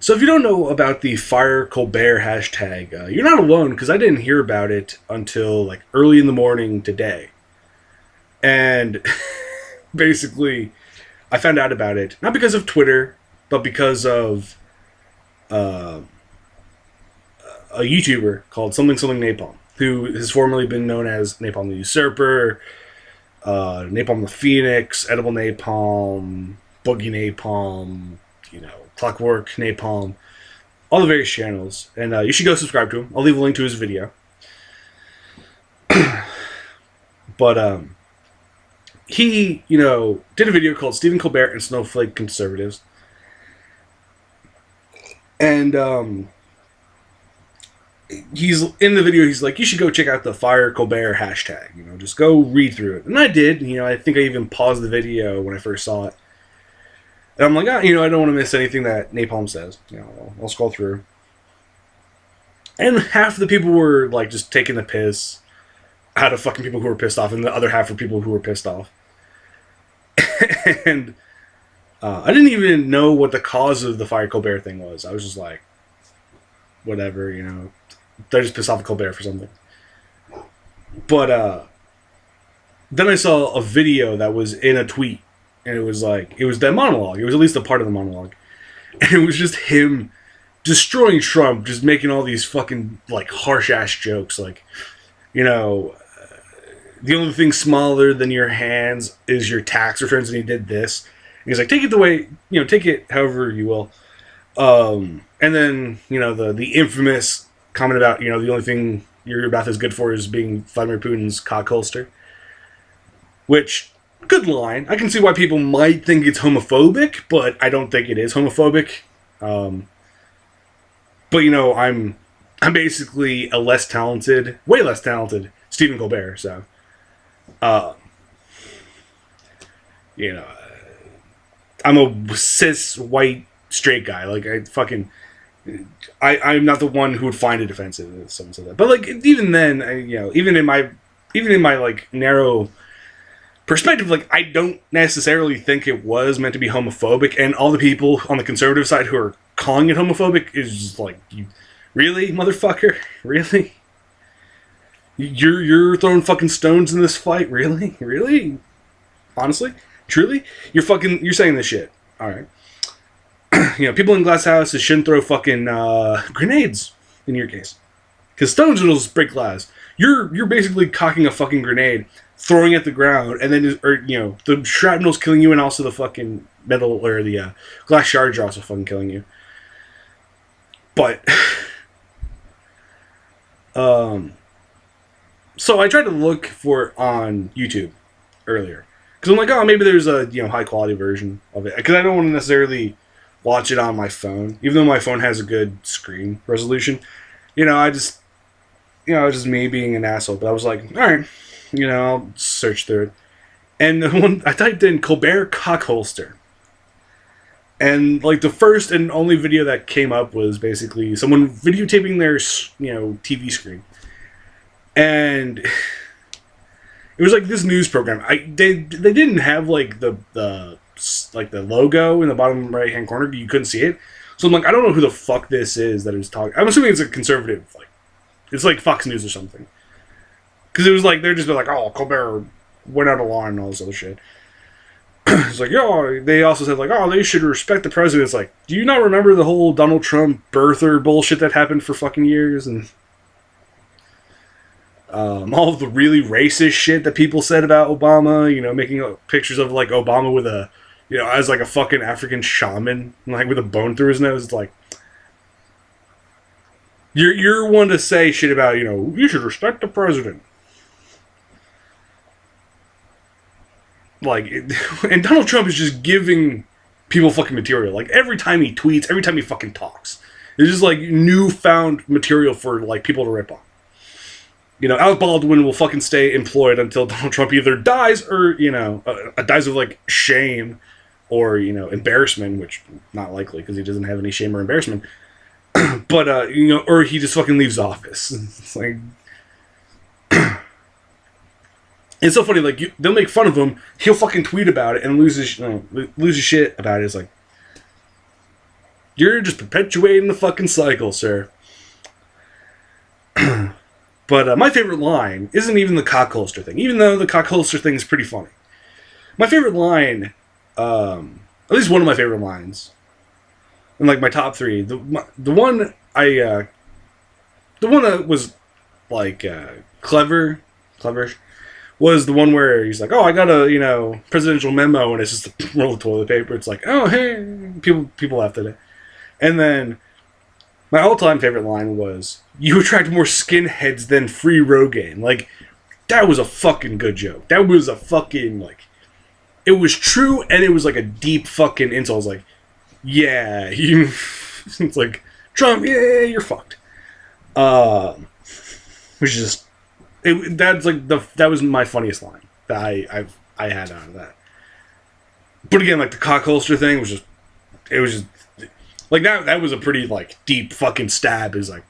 So if you don't know about the Fire Colbert hashtag, you're not alone, because I didn't hear about it until like early in the morning today. And basically, I found out about it not because of Twitter, but because of uh, a YouTuber called something something Napalm, who has formerly been known as Napalm the Usurper, Napalm the Phoenix, Edible Napalm, Boogie Napalm, Clockwork Napalm, all the various channels. And you should go subscribe to him. I'll leave a link to his video. But he, did a video called Stephen Colbert and Snowflake Conservatives. And he's in the video, he's like, you should go check out the Fire Colbert hashtag. Just go read through it. And I did. I think I even paused the video when I first saw it. And I'm like, I don't want to miss anything that Napalm says. I'll scroll through. And half the people were like just taking the piss out of fucking people who were pissed off, and the other half were people who were pissed off. And I didn't even know what the cause of the Fire Colbert thing was. I was just like, whatever, they're just pissed off at Colbert for something. But then I saw a video that was in a tweet, and it was that monologue. It was at least a part of the monologue. And it was just him destroying Trump, just making all these fucking, like, harsh-ass jokes. Like, the only thing smaller than your hands is your tax returns, and he did this. And he's like, take it the way, take it however you will. And then, the infamous comment about, the only thing your mouth is good for is being Vladimir Putin's cock holster. Which, good line. I can see why people might think it's homophobic, but I don't think it is homophobic. But, I'm basically a way less talented Stephen Colbert, so, I'm a cis, white, straight guy. Like, I'm not the one who would find it offensive if someone said that. But, like, even then, even in my, like, narrow perspective, like, I don't necessarily think it was meant to be homophobic, and all the people on the conservative side who are calling it homophobic is just like, really, motherfucker? Really? You're throwing fucking stones in this fight? Really? Really? Honestly? Truly? You're saying this shit. Alright. People in glass houses shouldn't throw fucking grenades, in your case. Because stones will just break glass. You're basically cocking a fucking grenade, throwing it at the ground, and then, the shrapnel's killing you, and also the fucking metal, or the glass shards are also fucking killing you. But, so I tried to look for it on YouTube earlier. Because I'm like, oh, maybe there's a, high quality version of it. Because I don't want to necessarily watch it on my phone, even though my phone has a good screen resolution. Just me being an asshole. But I was like, alright, I'll search through it. And I typed in Colbert cock holster. And, like, the first and only video that came up was basically someone videotaping their, TV screen. And it was like this news program. They didn't have, like, the logo in the bottom right-hand corner. You couldn't see it. So I'm like, I don't know who the fuck this is that is talking. I'm assuming it's a conservative, like, it's like Fox News or something. Because it was like, they're just like, oh, Colbert went out of line and all this other shit. It's like, they also said, like, oh, they should respect the president. It's like, do you not remember the whole Donald Trump birther bullshit that happened for fucking years? And all of the really racist shit that people said about Obama, making pictures of, like, Obama with a, as, like, a fucking African shaman, like, with a bone through his nose. It's like, you're one to say shit about, you should respect the president. Like, and Donald Trump is just giving people fucking material. Like, every time he tweets, every time he fucking talks, it's just, like, newfound material for, like, people to rip on. Alec Baldwin will fucking stay employed until Donald Trump either dies or, dies of, like, shame or, embarrassment, which not likely because he doesn't have any shame or embarrassment. But, or he just fucking leaves office. It's like, it's so funny, like, they'll make fun of him, he'll fucking tweet about it and lose his shit about it. It's like, You're just perpetuating the fucking cycle, sir. But my favorite line isn't even the cock holster thing, even though the cock holster thing is pretty funny. My favorite line, at least one of my favorite lines, and like my top three, the one that was like clever, was the one where he's like, "Oh, I got a presidential memo," and it's just a roll of toilet paper. It's like, "Oh, hey," people laughed at it, and then. My all-time favorite line was, "You attract more skinheads than free Rogaine." Like, that was a fucking good joke. That was a fucking, like... It was true, and it was, like, a deep fucking insult. I was like, yeah, you... It's like, Trump, yeah, you're fucked. Which is just... That's, like, that was my funniest line that I had out of that. But again, like, the cock holster thing was just... It was just... Like, that was a pretty, like, deep fucking stab. Is like,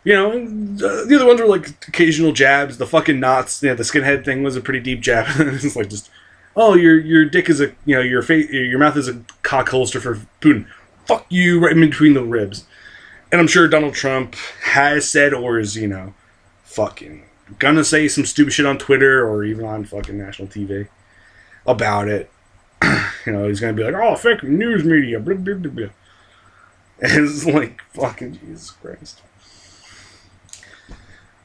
the other ones were, like, occasional jabs. The fucking knots, the skinhead thing was a pretty deep jab. It's like, just, oh, your dick is a, your mouth is a cock holster for Putin. Fuck you, right in between the ribs. And I'm sure Donald Trump has said, or is, fucking gonna say some stupid shit on Twitter or even on fucking national TV about it. He's gonna be like, oh, fake news media, blah, blah, blah, blah. And it's like, fucking Jesus Christ.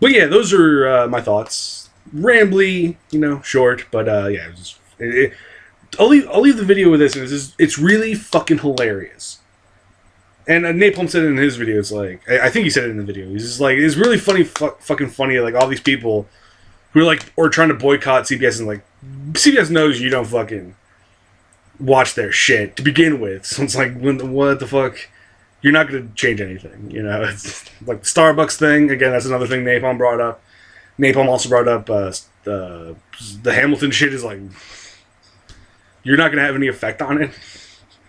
But yeah, those are my thoughts. Rambly, short, but yeah. I'll leave the video with this. It's really fucking hilarious. And Napalm said it in his video. It's like, I think he said it in the video. He's just like, it's really funny, fucking funny. Like all these people who are like, or trying to boycott CBS, and like, CBS knows you don't fucking watch their shit to begin with. So it's like, what the fuck? You're not going to change anything, It's like the Starbucks thing. Again, that's another thing Napalm brought up. Napalm also brought up the Hamilton shit. Is like, you're not going to have any effect on it.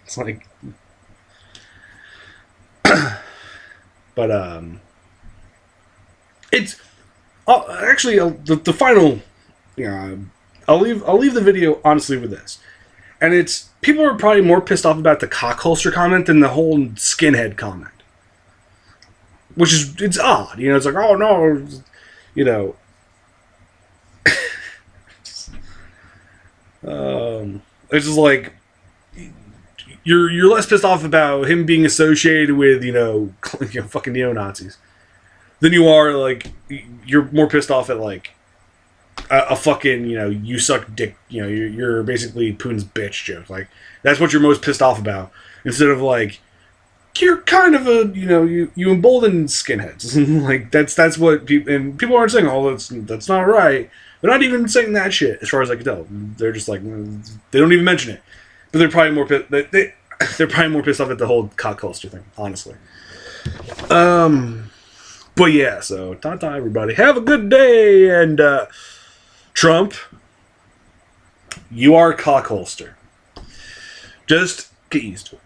It's like, but it's actually the final. I'll leave the video honestly with this, and it's. People are probably more pissed off about the cock holster comment than the whole skinhead comment. Which is, it's odd. It's like, oh no, it's just like, you're less pissed off about him being associated with, fucking neo-Nazis than you are, like, you're more pissed off at, like, a fucking, you suck dick, you're basically Putin's bitch joke. Like, that's what you're most pissed off about. Instead of, like, you're kind of a, you embolden skinheads. Like, that's what people, and people aren't saying, oh, that's not right. They're not even saying that shit, as far as I can tell. They're just like, they don't even mention it. But they're probably more pissed, they're probably more pissed off at the whole cock holster thing, honestly. But yeah, so, ta-ta, everybody. Have a good day, and, Trump, you are a cock holster. Just get used to it.